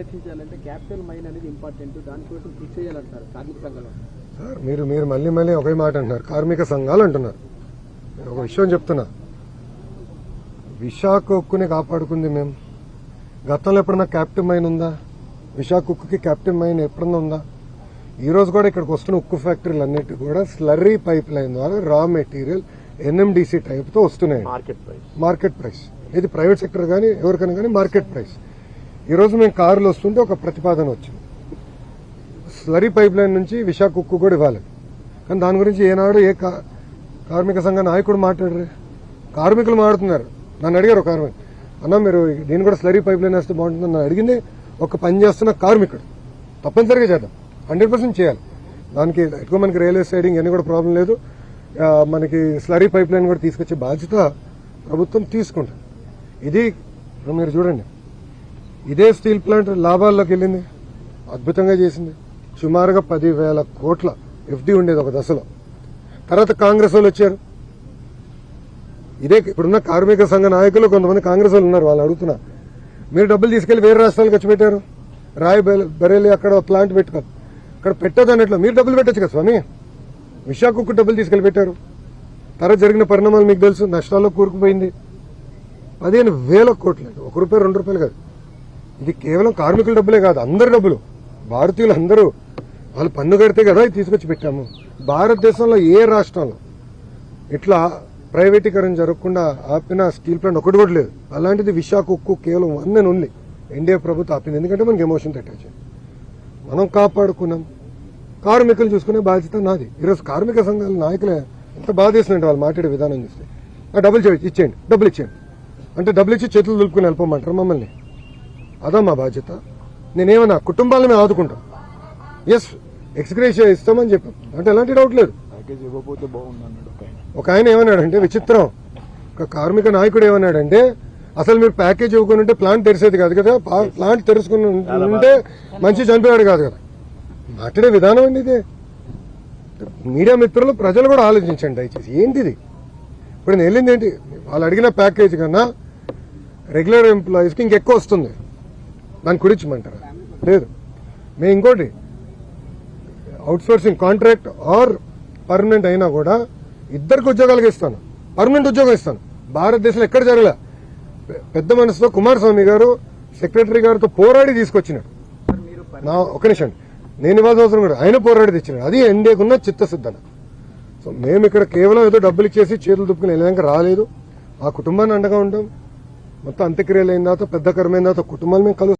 రక్షించాలంటే capital mine అనేది important, దానికోసం కృషి చేయాలంటారు కార్మిక సంఘాలు. సార్ మీరు మళ్ళీ ఒకే మాట అంటున్నారు, కార్మిక సంఘాలు అంటున్నారు. నేను ఒక విషయం చెప్తున్నా, విశాఖ ఉక్కుని కాపాడుకుంది మేము. గతంలో ఎప్పుడన్నా క్యాప్టివ్ మైన్ ఉందా? విశాఖ ఉక్కుకి క్యాప్టివ్ మైన్ ఎప్పుడన్నా ఉందా? ఈ రోజు కూడా ఇక్కడికి వస్తున్న ఉక్కు ఫ్యాక్టరీలు అన్నిటి కూడా స్లర్రీ పైప్ లైన్ ద్వారా రా మెటీరియల్ ఎన్ఎండిసి టైప్ తో వస్తున్నాయి. మార్కెట్ ప్రైస్ ఇది ప్రైవేట్ సెక్టర్ కానీ ఎవరికైనా కానీ మార్కెట్ ప్రైస్. ఈ రోజు మేము కారులో వస్తుంటే ఒక ప్రతిపాదన వచ్చింది, స్లరీ పైప్ లైన్ నుంచి విశాఖ ఉక్కు కూడా ఇవ్వాలి. కానీ దాని గురించి ఏనాడు ఏ కార్మిక సంఘ నాయకుడు మాట్లాడరు. కార్మికులు మాట్లాడుతున్నారు. నన్ను అడిగారు ఒక కార్మికుడు, అన్న మీరు దీన్ని కూడా స్లరీ పైప్ లైన్ వేస్తే బాగుంటుంది. నన్ను అడిగింది ఒక పని చేస్తున్న కార్మికుడు. తప్పనిసరిగా చేద్దాం, 100% చేయాలి. దానికి ఎక్కువ మనకి రైల్వే సైడింగ్ అన్ని కూడా ప్రాబ్లం లేదు. మనకి స్లరీ పైప్ లైన్ కూడా తీసుకొచ్చే బాధ్యత ప్రభుత్వం తీసుకుంటుంది. ఇది మీరు చూడండి, ఇదే స్టీల్ ప్లాంట్ లాభాల్లోకి వెళ్ళింది, అద్భుతంగా చేసింది. సుమారుగా 10,000 కోట్ల ఎఫ్డీ ఉండేది ఒక దశలో. తర్వాత కాంగ్రెస్ వాళ్ళు వచ్చారు. ఇదే ఇప్పుడున్న కార్మిక సంఘ నాయకులు కొంతమంది కాంగ్రెస్ వాళ్ళు ఉన్నారు. వాళ్ళు అడుగుతున్నా, మీరు డబ్బులు తీసుకెళ్లి వేరే రాష్ట్రాలకు ఖర్చు పెట్టారు. రాయ్ బరేలి అక్కడ ప్లాంట్ పెట్టుకోరు, అక్కడ పెట్టదు అన్నట్లు మీరు డబ్బులు పెట్టచ్చు కదా స్వామి. విశాఖకు డబ్బులు తీసుకెళ్లి పెట్టారు. తర్వాత జరిగిన పరిణామాలు మీకు తెలుసు, నష్టాల్లో కూరుకుపోయింది. 15,000 కోట్లు, ₹1 ₹2 కాదు. ఇది కేవలం కార్మికుల డబ్బులే కాదు, అందరి డబ్బులు. భారతీయులు అందరూ వాళ్ళు పన్ను కడితే కదా ఇది తీసుకొచ్చి పెట్టాము. భారతదేశంలో ఏ రాష్ట్రంలో ఇట్లా ప్రైవేటీకరణ జరగకుండా ఆపిన స్టీల్ ప్లాంట్ ఒకటి కూడా లేదు. అలాంటిది విశాఖ ఉక్కు కేవలం 1 ఉంది. ఎన్డీఏ ప్రభుత్వం ఆపింది, ఎందుకంటే మనకి ఎమోషన్ అటాచ్. మనం కాపాడుకున్నాం, కార్మికులు చూసుకునే బాధ్యత నాది. ఈరోజు కార్మిక సంఘాల నాయకులే ఎంత బాధేసినట్టు వాళ్ళు మాట్లాడే విధానం చూస్తే, డబ్బులు ఇచ్చేయండి, డబ్బులు ఇచ్చేయండి అంటే డబ్బులు ఇచ్చి చేతులు దులుపుకుని వెళ్ళిపోమంటారు మమ్మల్ని. అదా మా బాధ్యత. నేనేమన్నా కుటుంబాలను మేము ఆదుకుంటాం, ఎస్ ఎక్స్గ్రేషియా ఇస్తామని చెప్పాం, అంటే ఎలాంటి డౌట్ లేదు. ఒక ఆయన ఏమన్నాడంటే విచిత్రం, ఒక కార్మిక నాయకుడు ఏమన్నాడంటే, అసలు మీరు ప్యాకేజ్ ఇవ్వకుండా ఉంటే ప్లాంట్ తెరిసేది కాదు కదా, ప్లాంట్ తెరుచుకుని ఉంటే మంచి చనిపోయాడు కాదు కదా. మాట్లాడే విధానం అండి ఇదే. మీడియా మిత్రులు ప్రజలు కూడా ఆలోచించండి దయచేసి. ఏంటిది ఇప్పుడు నేను వెళ్ళింది ఏంటి, వాళ్ళు అడిగిన ప్యాకేజ్ కన్నా రెగ్యులర్ ఎంప్లాయీస్కి ఇంకెక్కువ వస్తుంది. దాన్ని కుడించమంటారా? లేదు. మేము ఇంకోటి అవుట్సోర్సింగ్ కాంట్రాక్ట్ ఆర్ పర్మనెంట్ అయినా కూడా ఇద్దరికి ఉద్యోగాలకు ఇస్తాను, పర్మనెంట్ ఉద్యోగం ఇస్తాను. భారతదేశంలో ఎక్కడ జరగలే. పెద్ద మనసుతో కుమారస్వామి గారు సెక్రటరీ గారితో పోరాడి తీసుకొచ్చినాడు. నా ఒక నిమిషం, నేను ఇవ్వాల్సిన అవసరం కూడా ఆయన పోరాడి తెచ్చినాడు. అది ఎన్డీఏకున్న చిత్తశుద్ధన. సో మేము ఇక్కడ కేవలం ఏదో డబ్బులు ఇచ్చేసి చేతులు దుప్పుకుని వెళ్ళాక రాలేదు. ఆ కుటుంబాన్ని అండగా ఉంటాం. మొత్తం అంత్యక్రియలు అయిన తర్వాత పెద్ద కరమైన తర్వాత కుటుంబాలు మేము కలుస్తాం.